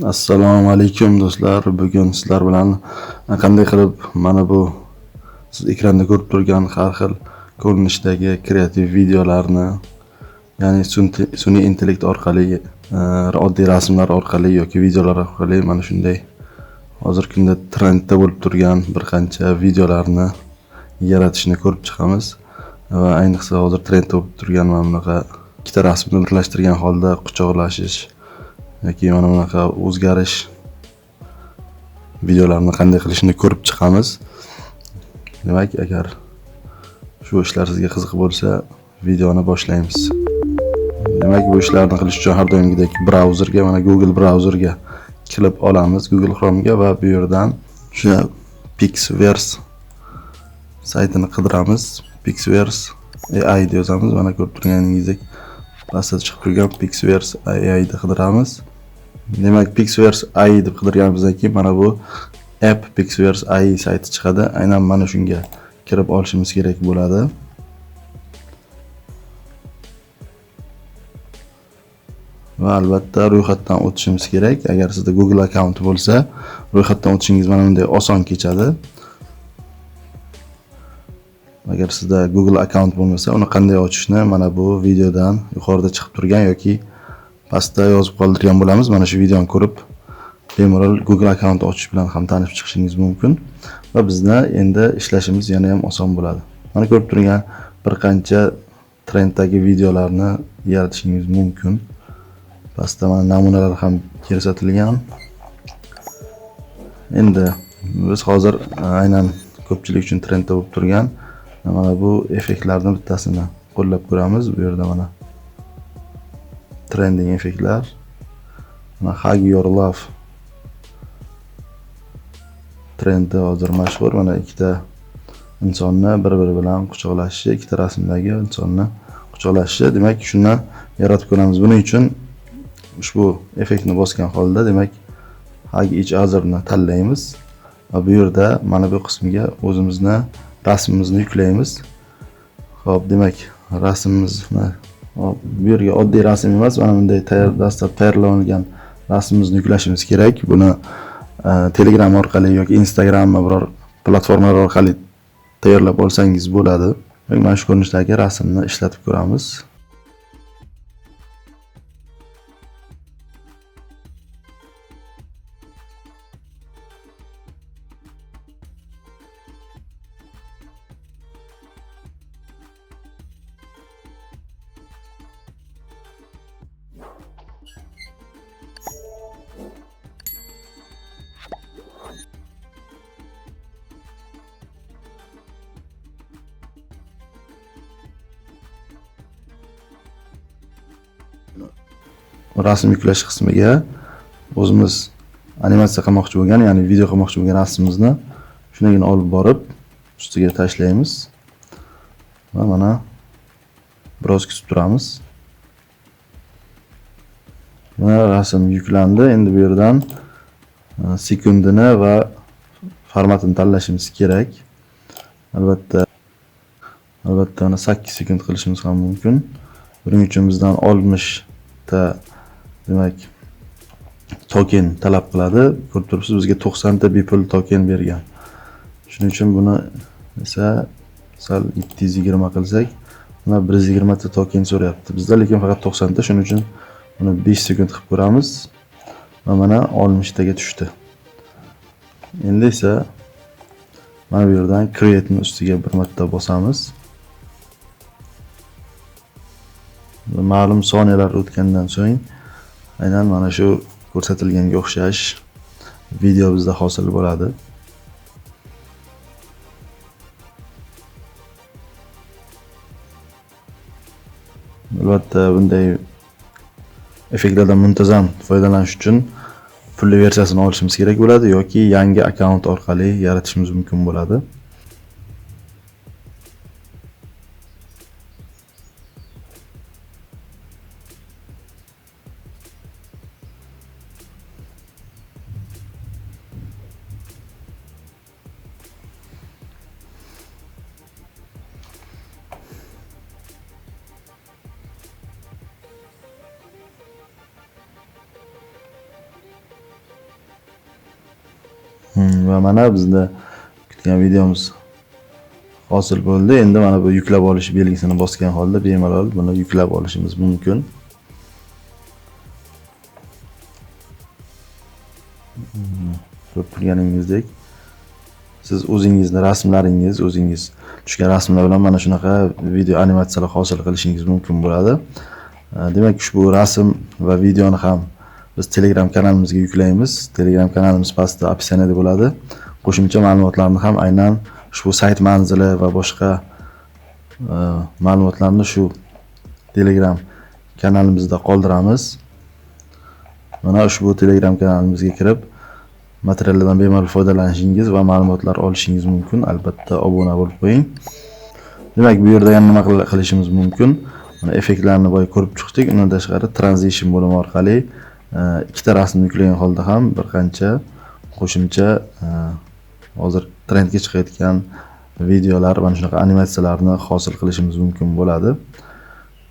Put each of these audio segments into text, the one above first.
Assalomu alaykum do'stlar. Bugun sizlar bilan qanday qilib mana bu siz ekranda ko'rib turgan har xil ko'rinishdagi kreativ videolarni, ya'ni sun'iy intellekt orqali, oddiy rasmlar orqali yoki videolar orqali mana shunday hozirgi kunda trendda bo'lib turgan bir qancha videolarni yaratishni ko'rib chiqamiz. Va ayniqsa hozir trendda bo'lib turgan mana bunaqa ikkita rasmni birlashtirgan holda quchoqlashish yoki mana bunaqa o'zgarish videolarni qanday qilishni ko'rib chiqamiz. Demak, agar shu ishlar sizga qiziq bo'lsa, videoni boshlaymiz. Demak, bu ishlarni qilish uchun har doimgidek brauzerga, mana Google brauzerga kirib olamiz, Google Chrome'ga, va bu yerdan o'sha Pixverse saytini qidiramiz. Pixverse AI deb yozamiz. Mana ko'rib turganingizdek pastda chiqib turgan Pixverse AI ni qidiramiz. Demak, Pixverse AI deb qidirganimizdan keyin mana bu app Pixverse AI sayti chiqadi. Aynan mana shunga kirib olishimiz kerak bo'ladi. Va albatta ro'yxatdan o'tishimiz kerak. Agar sizda Google akkaunti bo'lsa, ro'yxatdan o'tishingiz mana bunday oson kechadi. Agar sizda Google akkaunt bo'lmasa, uni qanday ochishni mana bu videodan yuqorida chiqib turgan yoki pastda yozib qoldirgan bo'lamiz. Mana shu videoni ko'rib bemalol Google akkaunt ochish bilan ham tanishib chiqishingiz mumkin va bizni endi ishlashimiz yana ham oson bo'ladi. Mana ko'rib turgan bir qancha trenddagi videolarni yaratishingiz mumkin. Pastda mana namunalar ham ko'rsatilgan. Endi biz hozir aynan ko'pchilik uchun trendda bo'lib turgan mana bu effektlarning bittasini qo'llab ko'ramiz. Bu yerda mana trending effektlar, mana Hug Your Love trendi hozir mashhur. Mana ikkita insonni bir-biri bilan quchoqlashishi, ikkita rasmdagi insonni quchoqlashishi. Demak, shundan yaratib ko'ramiz. Buning uchun ushbu effektni bosgan holda, demak, Hug Each Other'ni tanlaymiz va bu yerda mana bu qismiga o'zimizni rasmimizni yuklaymiz. Xo'p, demak, rasmimizni bu yerga oddiy rasm emas, mana bunday dastlab tayyorlangan rasmimizni yuklashimiz kerak. Buni Telegram orqali yoki Instagram biror platformalar orqali tayyorlab olsangiz bo'ladi. Mana shu ko'rinishdagi rasmni ishlatib ko'ramiz. Rasm yuklash qismiga o'zimiz animatsiya qilmoqchi bo'lgan, ya'ni video qilmoqchi bo'lgan rasmimizni shunagina olib borib ustiga tashlaymiz va mana biroz kutib turamiz. Mana rasm yuklandi. Endi bu yerdan sekundini va formatini tanlashimiz kerak. Albatta uni 8 sekund qilishimiz ham mumkin. Buning uchun bizdan 60 ta demak token talab qiladi. Ko'rib turibsiz, bizga 90 ta bepul token bergan. Shuning uchun buni esa sal 720 qilsak, mana 120 ta token so'rayapti. Bizda lekin faqat 90 ta, shuning uchun buni 5 sekund qilib ko'ramiz va mana 60 taga tushdi. Endi esa mana bu yerdan create ni ustiga bir marta bosamiz. Ma'lum soniyalar o'tgandan so'ng aynan mana shu ko'rsatilganga o'xshash video bizda hosil bo'ladi. Albatta bunday effektlardan muntazam foydalanish uchun pulli versiyasini olishimiz kerak bo'ladi yoki yangi akkaunt orqali yaratishimiz mumkin bo'ladi. Va mana bizda kutgan videomiz hosil bo'ldi. Endi mana bu yuklab olish belgisini bosgan holda bemalol buni yuklab olishimiz mumkin. Ko'rib turganingizdek, siz o'zingizni rasmlaringiz, o'zingiz tushgan rasmlar bilan mana shunaqa video animatsiyalar hosil qilishingiz mumkin bo'ladi. Demak, ushbu rasm va videoni ham biz Telegram kanalimizga yuklaymiz. Telegram kanalimiz pastda описаниеda bo'ladi. Qo'shimcha ma'lumotlarni ham aynan ushbu sayt manzili va boshqa ma'lumotlarni shu Telegram kanalimizda qoldiramiz. Mana ushbu Telegram kanalimizga kirib, materiallardan bemalol foydalanishingiz va ma'lumotlar olishingiz mumkin. Albatta obuna bo'lib qo'ying. Demak, bu yerda yana nima qilishimiz mumkin? Mana effektlarni boya ko'rib chiqdik. Undan tashqari transition bo'limi orqali ikkita rasm yuklagan holda ham bir qancha qo'shimcha hozir trendga chiqayotgan videolar va shunaqa animatsiyalarni hosil qilishimiz mumkin bo'ladi.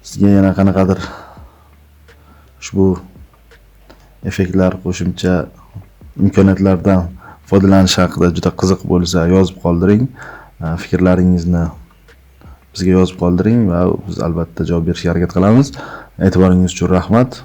Sizga yana qanaqadir ushbu effektlar, qo'shimcha imkoniyatlardan foydalanish haqida juda qiziq bo'lsa, yozib qoldiring. Fikrlaringizni bizga yozib qoldiring va biz albatta javob berishga harakat qilamiz. E'tiboringiz uchun rahmat.